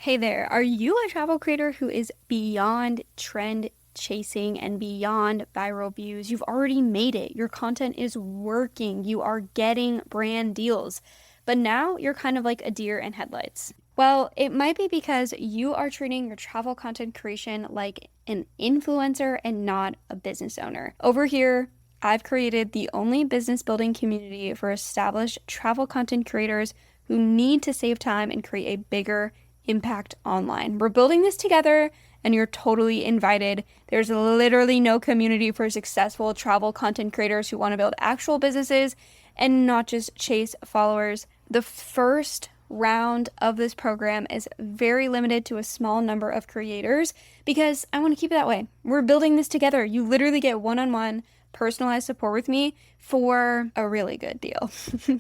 Hey there, are you a travel creator who is beyond trend chasing and beyond viral views? You've already made it. Your content is working. You are getting brand deals. But now you're kind of like a deer in headlights. Well, it might be because you are treating your travel content creation like an influencer and not a business owner. Over here, I've created the only business building community for established travel content creators who need to save time and create a bigger impact online. We're building this together and you're totally invited. There's literally no community for successful travel content creators who want to build actual businesses and not just chase followers. The first round of this program is very limited to a small number of creators because I want to keep it that way. We're building this together. You literally get one-on-one personalized support with me for a really good deal,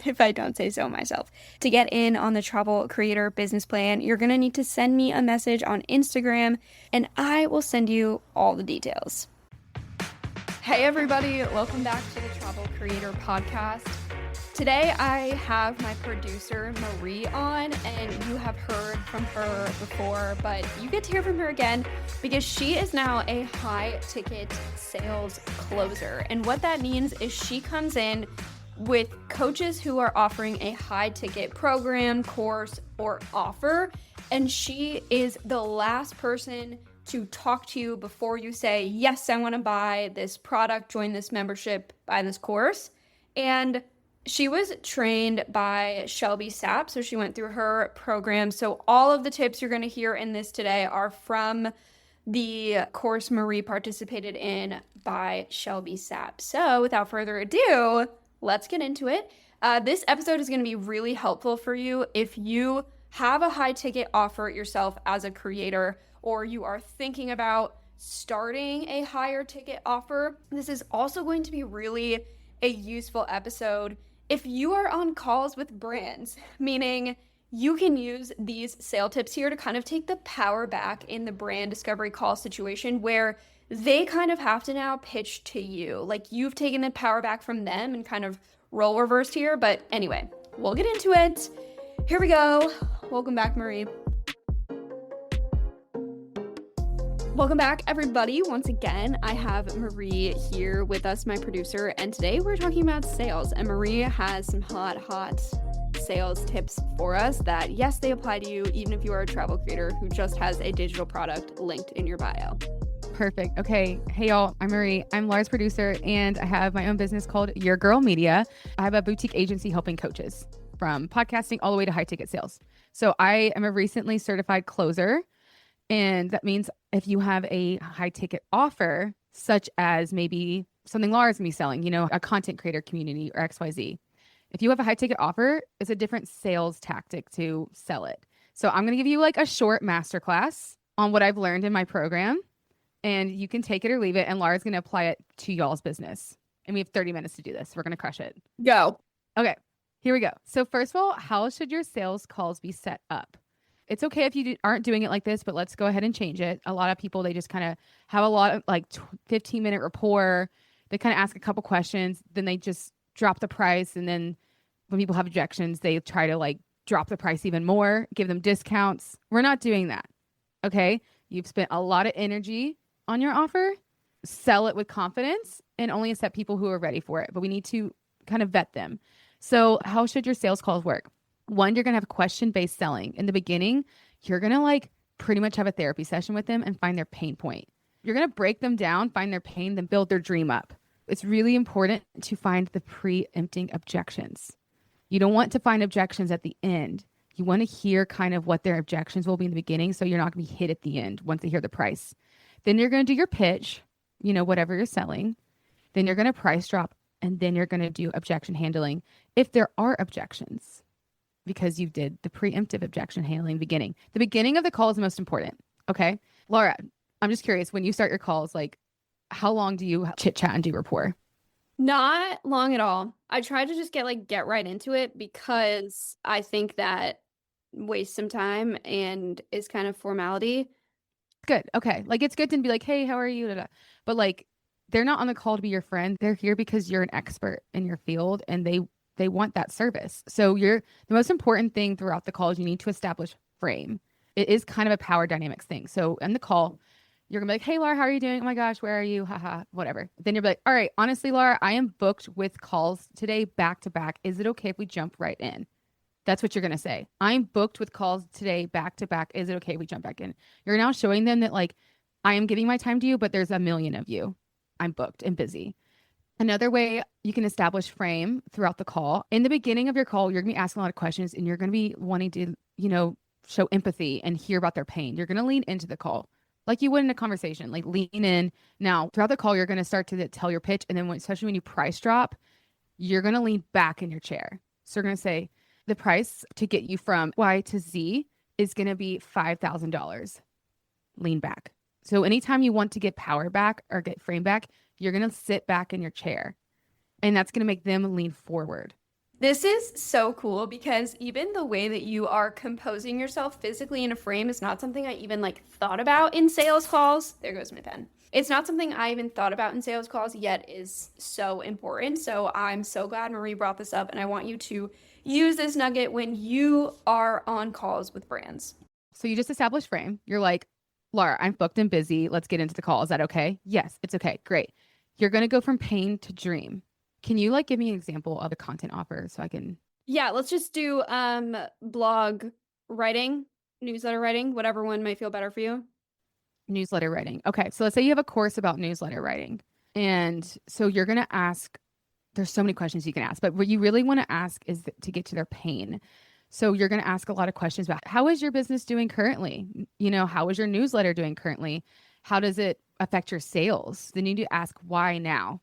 if I don't say so myself. To get in on the travel creator business plan, you're going to need to send me a message on Instagram and I will send you all the details. Hey everybody, welcome back to the Travel Creator Podcast. Today I have my producer Marie on, and you have heard from her before, but you get to hear from her again because she is now a high ticket sales closer. And what that means is she comes in with coaches who are offering a high ticket program, course, or offer, and she is the last person to talk to you before you say, yes, I want to buy this product, join this membership, buy this course. And she was trained by Shelby Sapp, so she went through her program. So all of the tips you're going to hear in this today are from the course Marie participated in by Shelby Sapp. So without further ado, let's get into it. This episode is going to be really helpful for you if you have a high ticket offer yourself as a creator, or you are thinking about starting a higher ticket offer. This is also going to be really a useful episode if you are on calls with brands, meaning you can use these sale tips here to kind of take the power back in the brand discovery call situation where they kind of have to now pitch to you. Like you've taken the power back from them and kind of role reversed here. But anyway, we'll get into it. Here we go. Welcome back, Marie. Welcome back, everybody. Once again, I have Marie here with us, my producer, and today we're talking about sales. And Marie has some hot sales tips for us that, yes, they apply to you, even if you are a travel creator who just has a digital product linked in your bio. Perfect. Okay. Hey, y'all. I'm Marie. I'm Laura's producer, and I have my own business called Your Girl Media. I have a boutique agency helping coaches from podcasting all the way to high ticket sales. So I am a recently certified closer. And that means if you have a high ticket offer, such as maybe something Laura's gonna be selling, a content creator community or XYZ. If you have a high ticket offer, it's a different sales tactic to sell it. So I'm going to give you like a short masterclass on what I've learned in my program, and you can take it or leave it. And Laura's going to apply it to y'all's business. And we have 30 minutes to do this. We're going to crush it. Go. Okay, here we go. So first of all, how should your sales calls be set up? It's okay if you aren't doing it like this, but let's go ahead and change it. A lot of people, they just kind of have a lot of like 15-minute rapport. They kind of ask a couple questions, then they just drop the price. And then when people have objections, they try to like drop the price even more, give them discounts. We're not doing that. Okay. You've spent a lot of energy on your offer. Sell it with confidence and only accept people who are ready for it. But we need to kind of vet them. So how should your sales calls work? One, you're going to have question-based selling. In the beginning, you're going to like pretty much have a therapy session with them and find their pain point. You're going to break them down, find their pain, then build their dream up. It's really important to find the preempting objections. You don't want to find objections at the end. You want to hear kind of what their objections will be in the beginning, so you're not going to be hit at the end once they hear the price. Then you're going to do your pitch, whatever you're selling. Then you're going to price drop, and then you're going to do objection handling if there are objections, because you did the preemptive objection handling in the beginning. The beginning of the call is the most important. Okay. Laura, I'm just curious, when you start your calls, like how long do you chit chat and do rapport? Not long at all. I try to just get right into it because I think that wastes some time and is kind of formality. Good. Okay. Like it's good to be like, hey, how are you? But like, they're not on the call to be your friend. They're here because you're an expert in your field and they want that service. So the most important thing throughout the call is you need to establish frame. It is kind of a power dynamics thing. So in the call, you're gonna be like, hey Laura, how are you doing? Oh my gosh, where are you? Haha, whatever. Then you'll be like, all right, honestly, Laura, I am booked with calls today back to back. Is it okay if we jump right in? That's what you're gonna say. I'm booked with calls today back to back. Is it okay if we jump back in? You're now showing them that like I am giving my time to you, but there's a million of you. I'm booked and busy. Another way you can establish frame throughout the call. In the beginning of your call, you're going to be asking a lot of questions and you're going to be wanting to, show empathy and hear about their pain. You're going to lean into the call like you would in a conversation, like lean in. Now, throughout the call, you're going to start to tell your pitch. And then especially when you price drop, you're going to lean back in your chair. So you're going to say the price to get you from Y to Z is going to be $5,000. Lean back. So anytime you want to get power back or get frame back, you're going to sit back in your chair and that's going to make them lean forward. This is so cool because even the way that you are composing yourself physically in a frame is not something I even like thought about in sales calls. There goes my pen. It's not something I even thought about in sales calls yet is so important. So I'm so glad Marie brought this up and I want you to use this nugget when you are on calls with brands. So you just established frame. You're like, Laura, I'm booked and busy. Let's get into the call. Is that okay? Yes, it's okay. Great. You're going to go from pain to dream. Can you like give me an example of a content offer so I can? Yeah, let's just do blog writing, newsletter writing, whatever one might feel better for you. Newsletter writing. Okay. So let's say you have a course about newsletter writing. And so you're going to ask, there's so many questions you can ask, but what you really want to ask is to get to their pain. So you're going to ask a lot of questions about how is your business doing currently? How is your newsletter doing currently? How does it affect your sales? Then you need to ask why now?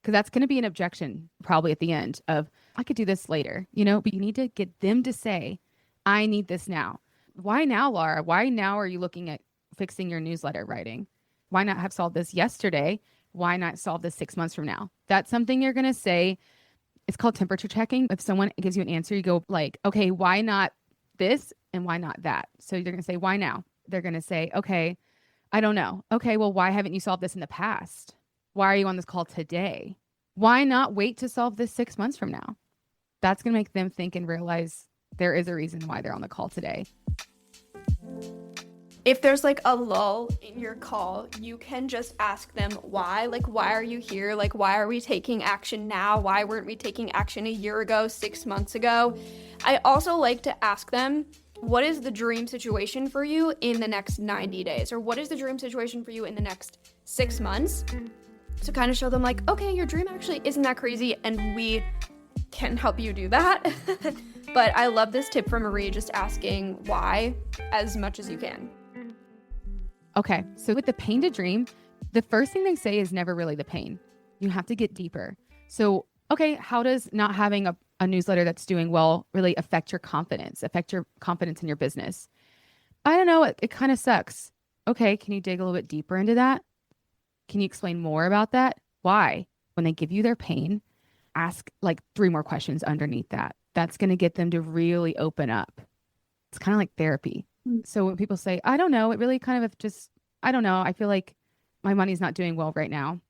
Because that's going to be an objection probably at the end of, I could do this later, but you need to get them to say, I need this now. Why now, Laura? Why now are you looking at fixing your newsletter writing? Why not have solved this yesterday? Why not solve this 6 months from now? That's something you're going to say. It's called temperature checking. If someone gives you an answer, you go like, okay, why not this and why not that? So you're going to say, why now? They're going to say, okay, I don't know. Okay, well, why haven't you solved this in the past? Why are you on this call today? Why not wait to solve this 6 months from now? That's going to make them think and realize there is a reason why they're on the call today. If there's like a lull in your call, you can just ask them why. Like, why are you here? Like, why are we taking action now? Why weren't we taking action a year ago, 6 months ago? I also like to ask them, what is the dream situation for you in the next 90 days? Or what is the dream situation for you in the next 6 months? To kind of show them like, okay, your dream actually isn't that crazy and we can help you do that. But I love this tip from Marie, just asking why as much as you can. Okay, so with the pain to dream, the first thing they say is never really the pain. You have to get deeper. So, okay, how does not having a newsletter that's doing well really affect your confidence in your business? I don't know, it kind of sucks. Okay, can you dig a little bit deeper into that? Can you explain more about that? Why? When they give you their pain, ask like 3 more questions underneath that. That's going to get them to really open up. It's kind of like therapy. So when people say, I don't know, it really kind of just, I don't know, I feel like my money's not doing well right now.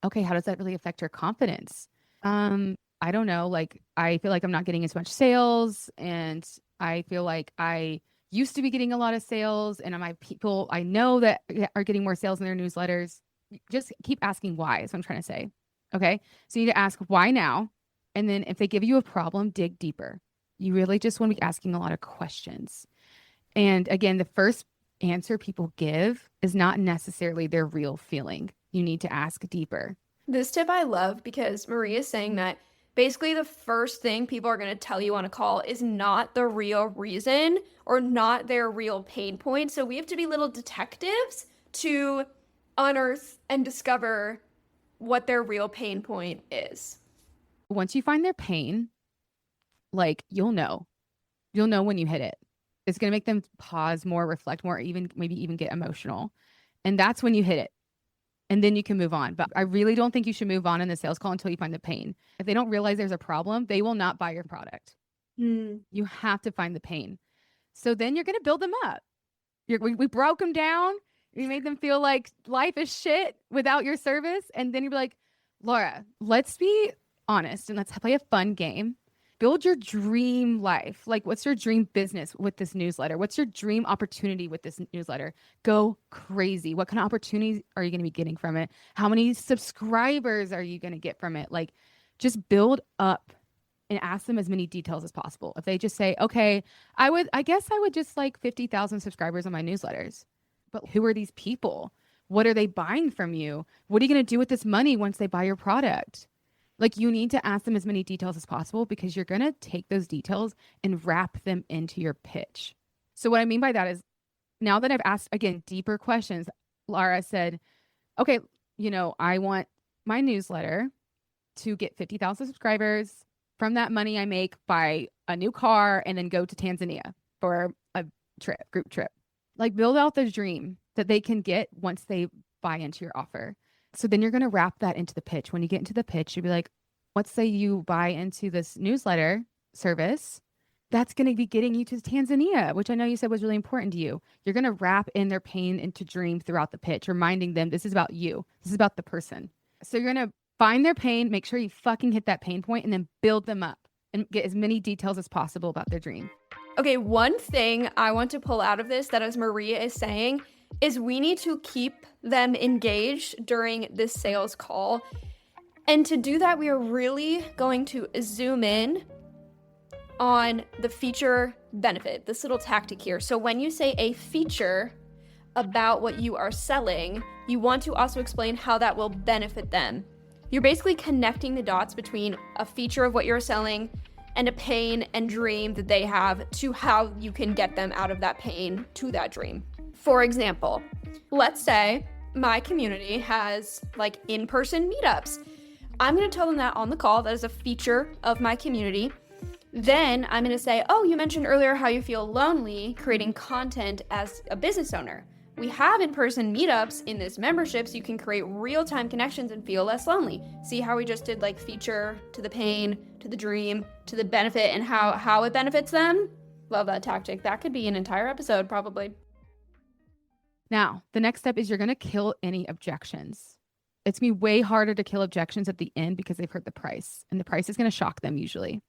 Okay, how does that really affect your confidence? I don't know, like I feel like I'm not getting as much sales and I feel like I used to be getting a lot of sales and my people I know that are getting more sales in their newsletters. Just keep asking why is what I'm trying to say. Okay, so you need to ask why now. And then if they give you a problem, dig deeper. You really just want to be asking a lot of questions. And again, the first answer people give is not necessarily their real feeling. You need to ask deeper. This tip I love because Marie is saying that basically the first thing people are going to tell you on a call is not the real reason or not their real pain point. So we have to be little detectives to unearth and discover what their real pain point is. Once you find their pain, like you'll know when you hit it. It's going to make them pause more, reflect more, even maybe even get emotional. And that's when you hit it. And then you can move on. But I really don't think you should move on in the sales call until you find the pain. If they don't realize there's a problem, they will not buy your product. You have to find the pain. So then you're going to build them up. We broke them down. We made them feel like life is shit without your service. And then you'll be like, Laura, let's be honest and let's play a fun game. Build your dream life. Like, what's your dream business with this newsletter? What's your dream opportunity with this newsletter? Go crazy. What kind of opportunities are you going to be getting from it? How many subscribers are you going to get from it? Like, just build up and ask them as many details as possible. If they just say, okay, I guess I would just like 50,000 subscribers on my newsletters. But who are these people? What are they buying from you? What are you going to do with this money once they buy your product? Like, you need to ask them as many details as possible because you're going to take those details and wrap them into your pitch. So what I mean by that is, now that I've asked, again, deeper questions, Laura said, okay, I want my newsletter to get 50,000 subscribers. From that money, I make buy a new car and then go to Tanzania for a group trip. Like, build out the dream that they can get once they buy into your offer. So then you're going to wrap that into the pitch. When you get into the pitch, you'll be like, let's say you buy into this newsletter service. That's going to be getting you to Tanzania, which I know you said was really important to you. You're going to wrap in their pain into dream throughout the pitch, reminding them this is about you. This is about the person. So you're going to find their pain, make sure you fucking hit that pain point, and then build them up and get as many details as possible about their dream. Okay, one thing I want to pull out of this that, as Maria is saying, is we need to keep them engaged during this sales call. And to do that, we are really going to zoom in on the feature benefit, this little tactic here. So when you say a feature about what you are selling, you want to also explain how that will benefit them. You're basically connecting the dots between a feature of what you're selling and a pain and dream that they have to how you can get them out of that pain to that dream. For example, let's say my community has like in-person meetups. I'm going to tell them that on the call. That is a feature of my community. Then I'm going to say, oh, you mentioned earlier how you feel lonely creating content as a business owner. We have in-person meetups in this membership so you can create real-time connections and feel less lonely. See how we just did like feature to the pain, to the dream, to the benefit, and how it benefits them? Love that tactic. That could be an entire episode probably. Now, the next step is you're going to kill any objections. It's going to be way harder to kill objections at the end because they've heard the price, and the price is going to shock them usually.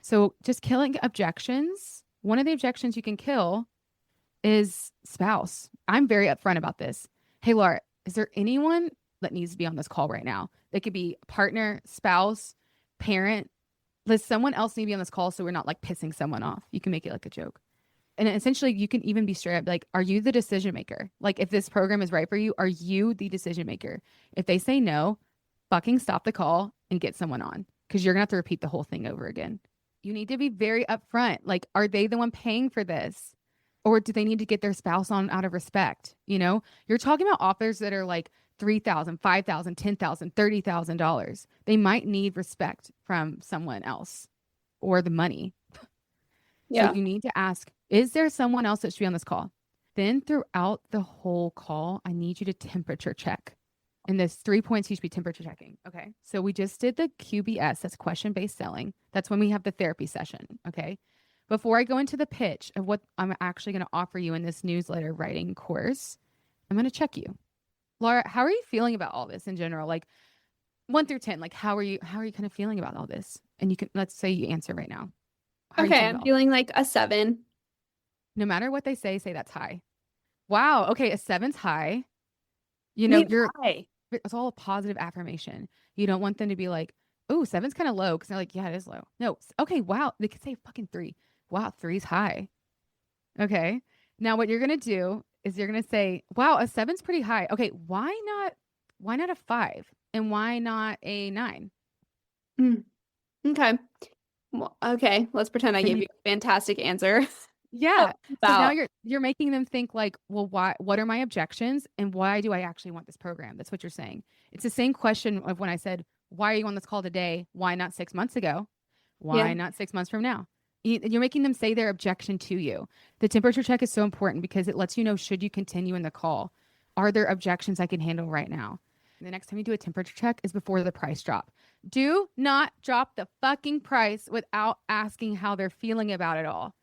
So just killing objections. One of the objections you can kill is spouse. I'm very upfront about this. Hey, Laura, is there anyone that needs to be on this call right now? They could be partner, spouse, parent. Does someone else need to be on this call so we're not like pissing someone off? You can make it like a joke. And essentially, you can even be straight up like, are you the decision maker? Like, if this program is right for you, are you the decision maker? If they say no, fucking stop the call and get someone on, because you're going to have to repeat the whole thing over again. You need to be very upfront. Like, are they the one paying for this? Or do they need to get their spouse on out of respect? You're talking about offers that are like $3,000, $5,000, $10,000, $30,000. They might need respect from someone else or the money. Yeah. So you need to ask, is there someone else that should be on this call? Then throughout the whole call, I need you to temperature check. And there's 3 points you should be temperature checking. Okay. So we just did the QBS. That's question-based selling. That's when we have the therapy session. Okay. Before I go into the pitch of what I'm actually going to offer you in this newsletter writing course, I'm going to check you. Laura, how are you feeling about all this in general? Like 1 through 10, like how are you kind of feeling about all this? And you can, let's say you answer right now. Okay, I'm feeling like a 7. No matter what they say that's high. Wow. Okay. A 7's high. You're high. It's all a positive affirmation. You don't want them to be like, oh, 7's kind of low. Cause they're like, yeah, it is low. No. Okay. Wow. They could say fucking 3. Wow. 3's high. Okay. Now what you're going to do is you're going to say, wow, a 7's pretty high. Okay. Why not a 5? And why not a 9? Okay. Well, okay. Let's pretend I gave you a fantastic answer. Yeah. So now you're making them think like, well, what are my objections and why do I actually want this program? That's what you're saying. It's the same question of when I said, why are you on this call today? Why not 6 months ago? Why not 6 months from now? You're making them say their objection to you. The temperature check is so important because it lets you know, should you continue in the call? Are there objections I can handle right now? And the next time you do a temperature check is before the price drop. Do not drop the fucking price without asking how they're feeling about it all.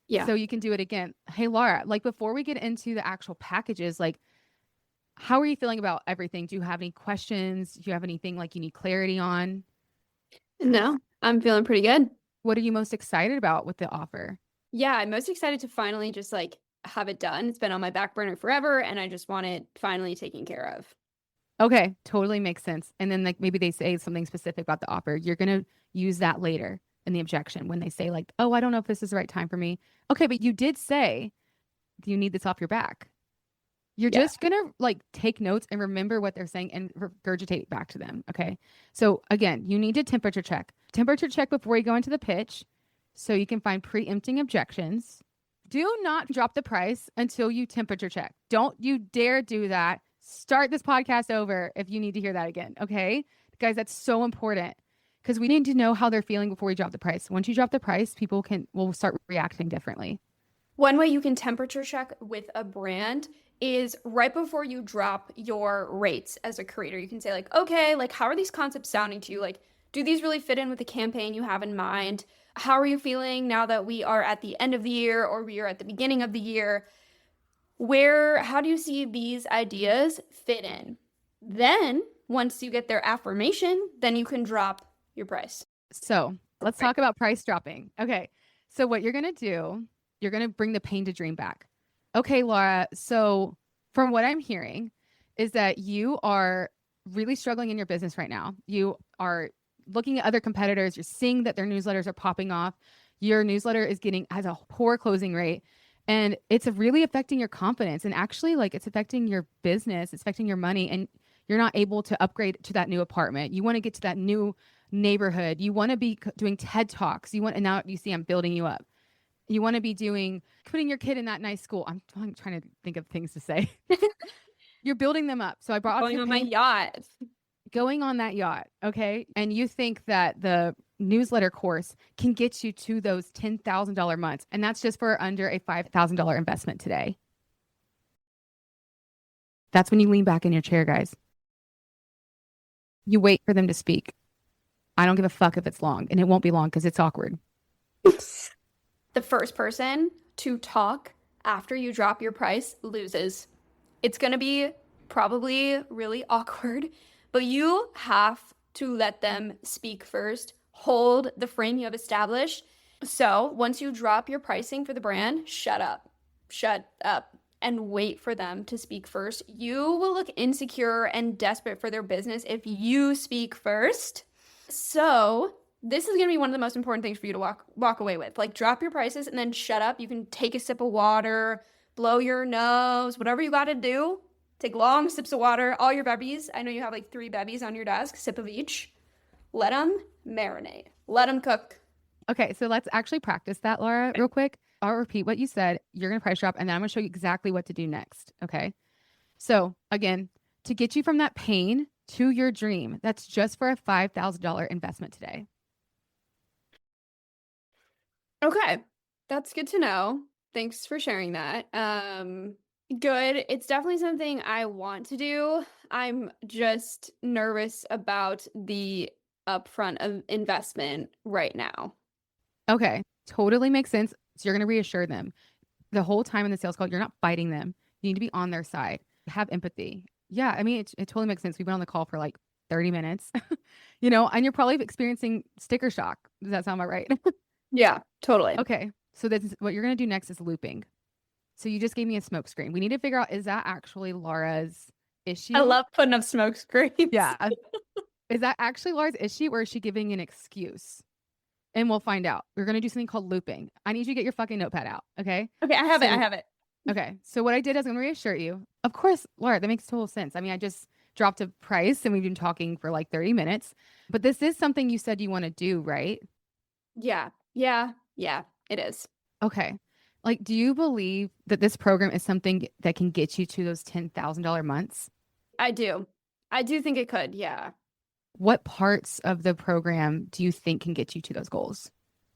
Yeah. So you can do it again. Hey, Laura, like before we get into the actual packages, like how are you feeling about everything? Do you have any questions? Do you have anything like you need clarity on? No. I'm feeling pretty good. What are you most excited about with the offer? Yeah, I'm most excited to finally just like have it done. It's been on my back burner forever, and I just want it finally taken care of. Okay, totally makes sense. And then like maybe they say something specific about the offer. You're gonna use that later in the objection when they say like, "Oh, I don't know if this is the right time for me." Okay, but you did say you need this off your back. You're Yeah. just gonna like take notes and remember what they're saying and regurgitate it back to them. Okay. So again, you need to temperature check. Temperature check before you go into the pitch so you can find preempting objections. Do not drop the price until you temperature check. Don't you dare do that. Start this podcast over if you need to hear that again. Okay. Guys, that's so important because we need to know how they're feeling before we drop the price. Once you drop the price, people will start reacting differently. One way you can temperature check with a brand is right before you drop your rates as a creator. You can say, like, okay, like, how are these concepts sounding to you? Like, do these really fit in with the campaign you have in mind? How are you feeling now that we are at the end of the year or we are at the beginning of the year? How do you see these ideas fit in? Then, once you get their affirmation, then you can drop your price. So let's talk about price dropping. Okay. So what you're going to do, you're going to bring the pain to dream back. Okay, Laura. So from what I'm hearing is that you are really struggling in your business right now. You are looking at other competitors. You're seeing that their newsletters are popping off. Your newsletter has a poor closing rate and it's really affecting your confidence. And actually like it's affecting your business. It's affecting your money and you're not able to upgrade to that new apartment. You want to get to that new neighborhood. You want to be doing TED Talks. And now you see I'm building you up. You want to be putting your kid in that nice school. I'm trying to think of things to say. You're building them up. So I brought up Going your on my pain, yacht. going on that yacht. Okay. And you think that the newsletter course can get you to those $10,000 months. And that's just for under a $5,000 investment today. That's when you lean back in your chair, guys. You wait for them to speak. I don't give a fuck if it's long, and it won't be long because it's awkward. The first person to talk after you drop your price loses. It's going to be probably really awkward, but you have to let them speak first. Hold the frame you have established. So once you drop your pricing for the brand, shut up, and wait for them to speak first. You will look insecure and desperate for their business if you speak first. So this is going to be one of the most important things for you to walk away with. Like, drop your prices and then shut up. You can take a sip of water, blow your nose, whatever you got to do. Take long sips of water. All your bebbies. I know you have like 3 bebbies on your desk. Sip of each. Let them marinate. Let them cook. Okay, so let's actually practice that, Laura, real quick. I'll repeat what you said. You're going to price drop, and then I'm going to show you exactly what to do next. Okay. So, again, to get you from that pain to your dream, that's just for a $5,000 investment today. Okay. That's good to know. Thanks for sharing that. Good. It's definitely something I want to do. I'm just nervous about the upfront of investment right now. Okay, totally makes sense. So, you're going to reassure them the whole time in the sales call, you're not fighting them. You need to be on their side. Have empathy. Yeah, I mean, it totally makes sense. We've been on the call for like 30 minutes, and you're probably experiencing sticker shock. Does that sound about right? Yeah, totally. Okay. So that's what you're going to do next is looping. So you just gave me a smoke screen. We need to figure out, is that actually Laura's issue? I love putting up smoke screens. Yeah. Is that actually Laura's issue or is she giving an excuse? And we'll find out. We're going to do something called looping. I need you to get your fucking notepad out. Okay. Okay, I have it. Okay. So what I did is I'm going to reassure you. Of course, Laura, that makes total sense. I mean, I just dropped a price and we've been talking for like 30 minutes, but this is something you said you want to do, right? Yeah, it is. Okay. Like, do you believe that this program is something that can get you to those $10,000 months? I do. I do think it could. Yeah. What parts of the program do you think can get you to those goals?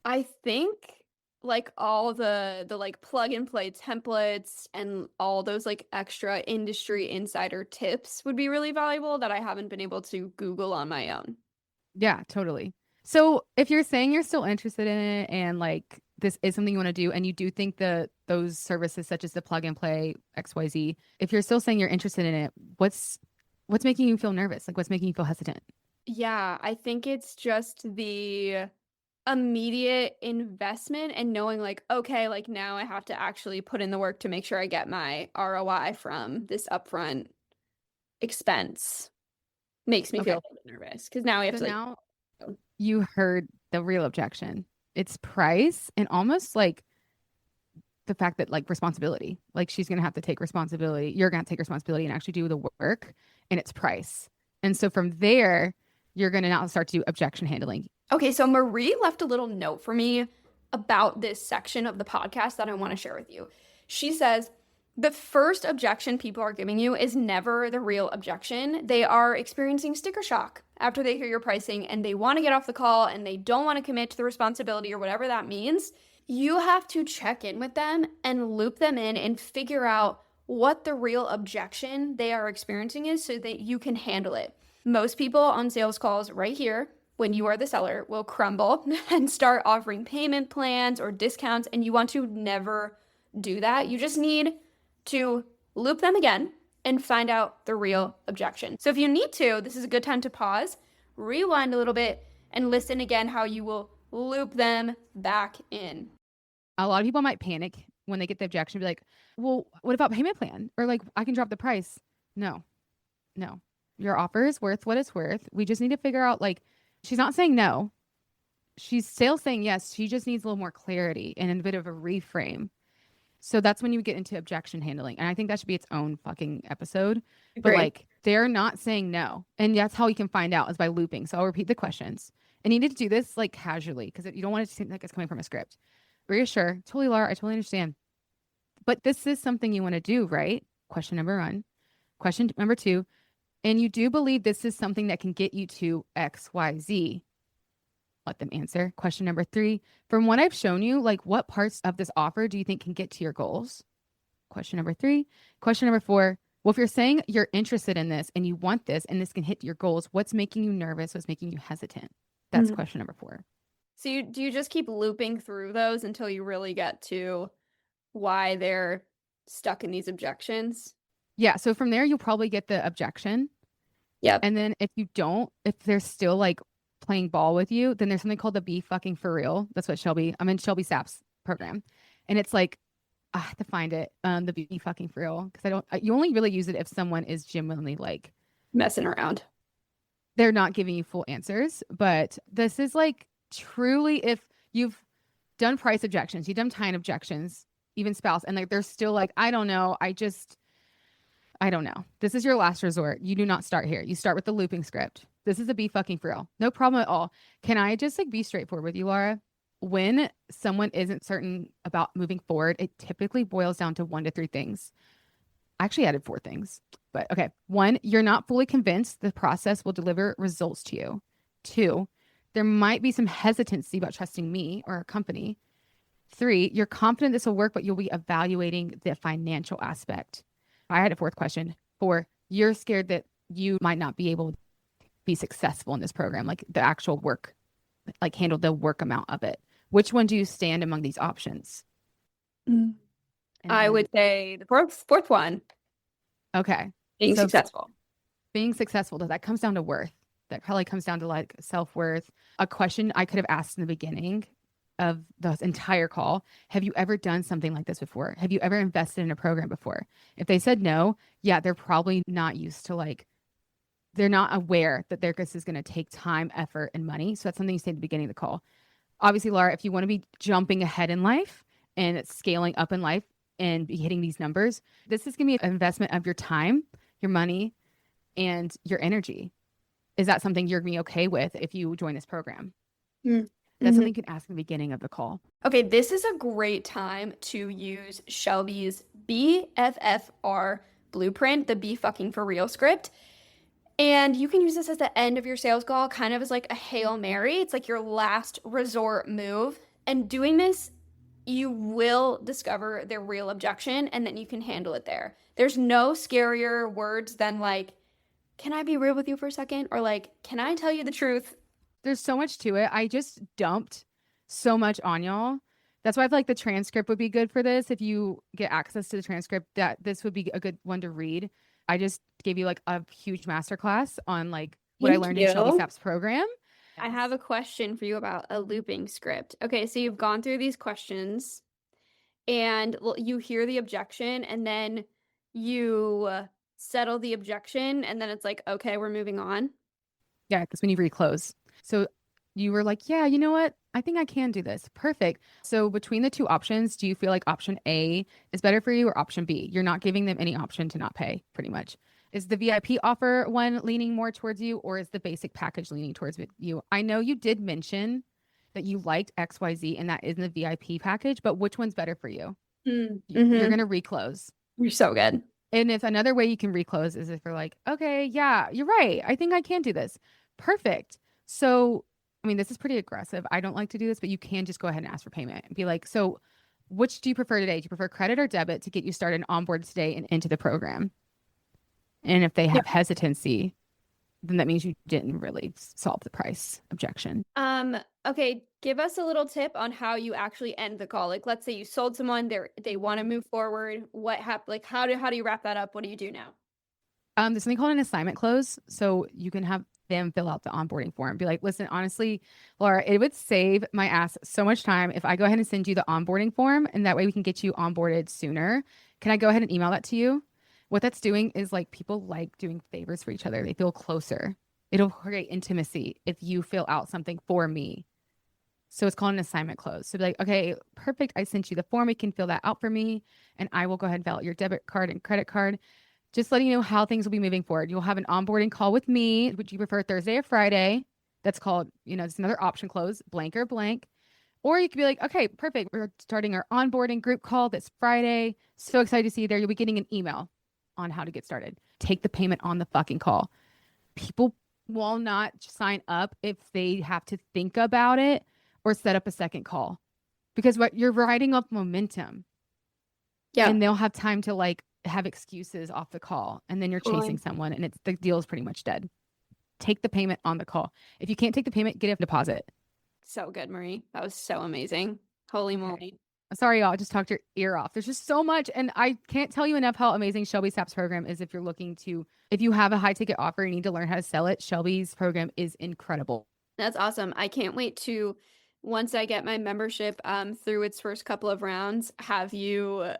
I think like all the like plug and play templates and all those like extra industry insider tips would be really valuable that I haven't been able to Google on my own. Yeah, totally. So if you're saying you're still interested in it and like this is something you want to do and you do think those services such as the plug and play XYZ, if you're still saying you're interested in it, what's making you feel nervous? Like what's making you feel hesitant? Yeah, I think it's just the immediate investment and knowing like, okay, like now I have to actually put in the work to make sure I get my ROI from this upfront expense makes me feel Okay. a little bit nervous because now we have So to like, now go. you heard the real objection. It's price and almost like the fact that like responsibility, like she's going to have to take responsibility. You're going to take responsibility and actually do the work, and it's price. And so from there, you're going to now start to do objection handling. Okay, so Marie left a little note for me about this section of the podcast that I want to share with you. She says, the first objection people are giving you is never the real objection. They are experiencing sticker shock after they hear your pricing and they want to get off the call and they don't want to commit to the responsibility or whatever that means. You have to check in with them and loop them in and figure out what the real objection they are experiencing is so that you can handle it. Most people on sales calls right here, when you are the seller, will crumble and start offering payment plans or discounts, and you want to never do that. You just need to loop them again and find out the real objection. So if you need to, this is a good time to pause, rewind a little bit, and listen again how you will loop them back in. A lot of people might panic when they get the objection, be like, well, what about payment plan? Or like, I can drop the price. No, no. Your offer is worth what it's worth. We just need to figure out, like, she's not saying no. She's still saying yes. She just needs a little more clarity and a bit of a reframe. So that's when you get into objection handling. And I think that should be its own fucking episode. But Great. like, they're not saying no. And that's how you can find out, is by looping. So I'll repeat the questions. And you need to do this like casually, because you don't want it to seem like it's coming from a script. Reassure. Totally, Laura. I totally understand. But this is something you want to do, right? Question number one. Question number two. And you do believe this is something that can get you to X, Y, Z. Let them answer. Question number three. From what I've shown you, like what parts of this offer do you think can get to your goals? Question number three. Question number four. Well, if you're saying you're interested in this and you want this and this can hit your goals, what's making you nervous? What's making you hesitant? That's question number four. So do you just keep looping through those until you really get to why they're stuck in these objections? Yeah. So from there, you'll probably get the objection. Yep. And then if they're still like playing ball with you, then there's something called the Be Fucking For Real. That's what I'm in Shelby Sapp's program. And it's like, I have to find it, the Be Fucking For Real. Because you only really use it if someone is genuinely like Messing around. they're not giving you full answers. But this is like truly if you've done price objections, you've done time objections, even spouse, and like they're still like, I don't know. I don't know. This is your last resort. You do not start here. You start with the looping script. This is a Be Fucking For Real. No problem at all. Can I just like be straightforward with you, Laura? When someone isn't certain about moving forward, it typically boils down to 1 to 3 things. I actually added 4 things, but okay. 1, you're not fully convinced the process will deliver results to you. 2, there might be some hesitancy about trusting me or a company. 3, you're confident this will work, but you'll be evaluating the financial aspect. I had a 4th question. 4, you're scared that you might not be able to be successful in this program, like the actual work, like handle the work amount of it. Which one do you stand among these options? I would say the fourth one, Okay. being So successful. being successful, that comes down to worth. That probably comes down to like self-worth. A question I could have asked in the beginning of the entire call: have you ever done something like this before? Have you ever invested in a program before? If they said no, yeah, they're probably not used to they're not aware that this is going to take time, effort, and money. So that's something you say at the beginning of the call. Obviously, Laura, if you want to be jumping ahead in life and it's scaling up in life and be hitting these numbers, this is going to be an investment of your time, your money, and your energy. Is that something you're going to be okay with if you join this program? That's something you can ask in the beginning of the call. Okay, this is a great time to use Shelby's BFFR blueprint, the Be Fucking For Real script. And you can use this at the end of your sales call, kind of as like a Hail Mary. It's like your last resort move. And doing this, you will discover their real objection and then you can handle it there. There's no scarier words than like, can I be real with you for a second? Or like, can I tell you the truth? There's so much to it. I just dumped so much on y'all. That's why I feel like the transcript would be good for this. If you get access to the transcript, that this would be a good one to read. I just gave you like a huge masterclass on like what I learned in Shelby Sapp's program. I have a question for you about a looping script. Okay, so you've gone through these questions and you hear the objection and then you settle the objection and then it's like, okay, we're moving on. Yeah, because when you reclose. So you were like, yeah, you know what? I think I can do this. Perfect. So between the two options, do you feel like option A is better for you or option B? You're not giving them any option to not pay, pretty much. Is the VIP offer one leaning more towards you, or is the basic package leaning towards you? I know you did mention that you liked XYZ and that is in the VIP package, but which one's better for you? You're Mm-hmm. going to reclose. You're so good. And if another way you can reclose is if you're like, okay, yeah, you're right. I think I can do this. Perfect. So, I mean, this is pretty aggressive. I don't like to do this, but you can just go ahead and ask for payment and be like, so which do you prefer today? Do you prefer credit or debit to get you started on board today and into the program? And if they Yeah. have hesitancy, then that means you didn't really solve the price objection. Okay, give us a little tip on how you actually end the call. Like, let's say you sold someone, they want to move forward. What happened? Like, how do you wrap that up? What do you do now? There's something called an assignment close. So you can have them fill out the onboarding form. Be like, listen, honestly, Laura, it would save my ass so much time if I go ahead and send you the onboarding form and that way we can get you onboarded sooner. Can I go ahead and email that to you? What that's doing is like people like doing favors for each other. They feel closer. It'll create intimacy if you fill out something for me. So it's called an assignment close. So be like, okay, perfect. I sent you the form. You can fill that out for me. And I will go ahead and fill out your debit card and credit card. Just letting you know how things will be moving forward. You'll have an onboarding call with me. Would you prefer Thursday or Friday? That's called, it's another option close, blank or blank. Or you could be like, okay, perfect. We're starting our onboarding group call this Friday. So excited to see you there. You'll be getting an email on how to get started. Take the payment on the fucking call. People will not sign up if they have to think about it or set up a second call because what you're riding up momentum Yeah, and they'll have time to like have excuses off the call and then you're chasing totally. someone and it's the deal is pretty much dead. Take the payment on the call. If you can't take the payment, get a deposit. So good, Marie. That was so amazing. Holy Okay. moly. Sorry, y'all. I just talked your ear off. There's just so much. And I can't tell you enough how amazing Shelby Sapp's program is if you're looking to, if you have a high ticket offer, you need to learn how to sell it. Shelby's program is incredible. That's awesome. I can't wait to, once I get my membership through its first couple of rounds, have you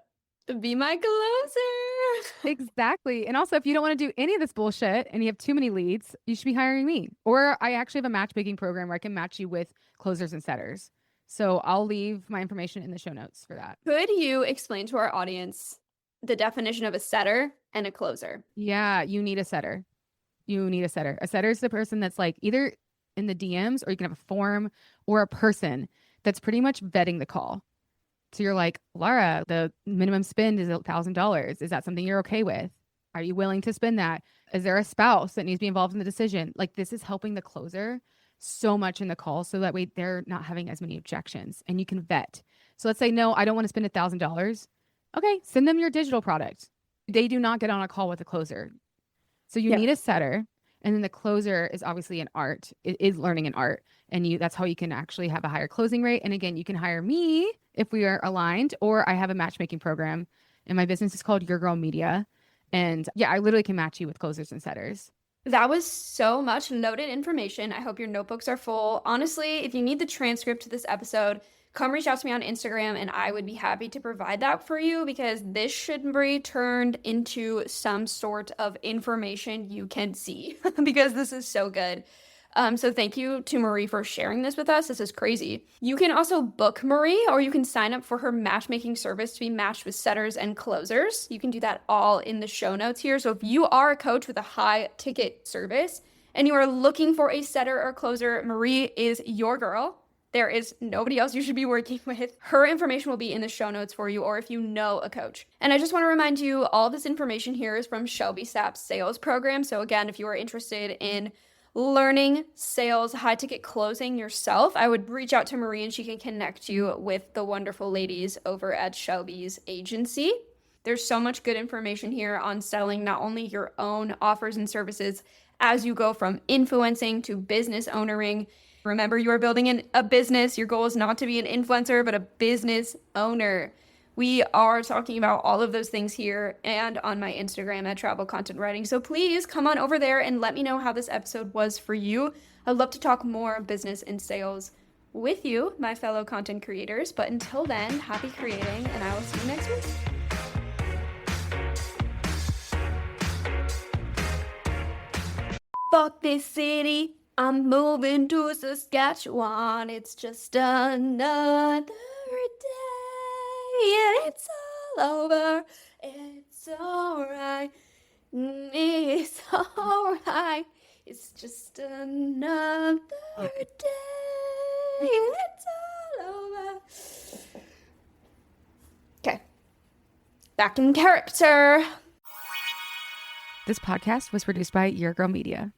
be my closer. Exactly. And also, if you don't want to do any of this bullshit and you have too many leads, you should be hiring me. Or I actually have a matchmaking program where I can match you with closers and setters. So I'll leave my information in the show notes for that. Could you explain to our audience the definition of a setter and a closer? Yeah, you need a setter. You need a setter. A setter is the person that's like either in the DMs or you can have a form or a person that's pretty much vetting the call. So you're like, Laura, the minimum spend is $1,000. Is that something you're okay with? Are you willing to spend that? Is there a spouse that needs to be involved in the decision? Like this is helping the closer so much in the call so that way they're not having as many objections and you can vet. So let's say, no, I don't want to spend $1,000. Okay, send them your digital product. They do not get on a call with a closer. So you Yeah. need a setter. And then the closer is obviously an art. It is learning an art. And that's how you can actually have a higher closing rate. And again, you can hire me if we are aligned, or I have a matchmaking program. And my business is called Your Girl Media. And yeah, I literally can match you with closers and setters. That was so much loaded information. I hope your notebooks are full. Honestly, if you need the transcript to this episode, come reach out to me on Instagram and I would be happy to provide that for you because this should be turned into some sort of information you can see because this is so good. So thank you to Marie for sharing this with us. This is crazy. You can also book Marie or you can sign up for her matchmaking service to be matched with setters and closers. You can do that all in the show notes here. So if you are a coach with a high ticket service and you are looking for a setter or closer, Marie is your girl. There is nobody else you should be working with. Her information will be in the show notes for you, or if you know a coach. And I just want to remind you, all this information here is from Shelby Sapp's sales program. So again, if you are interested in learning sales, high ticket closing yourself, I would reach out to Marie and she can connect you with the wonderful ladies over at Shelby's agency. There's so much good information here on selling not only your own offers and services as you go from influencing to business owning. Remember, you are building a business. Your goal is not to be an influencer, but a business owner. We are talking about all of those things here and on my Instagram at Travel Content Writing. So please come on over there and let me know how this episode was for you. I'd love to talk more business and sales with you, my fellow content creators. But until then, happy creating, and I will see you next week. Fuck this city, I'm moving to Saskatchewan. It's just another day, and it's all over. It's alright, it's alright. It's just another day, and it's all over. Okay, back in character. This podcast was produced by Your Girl Media.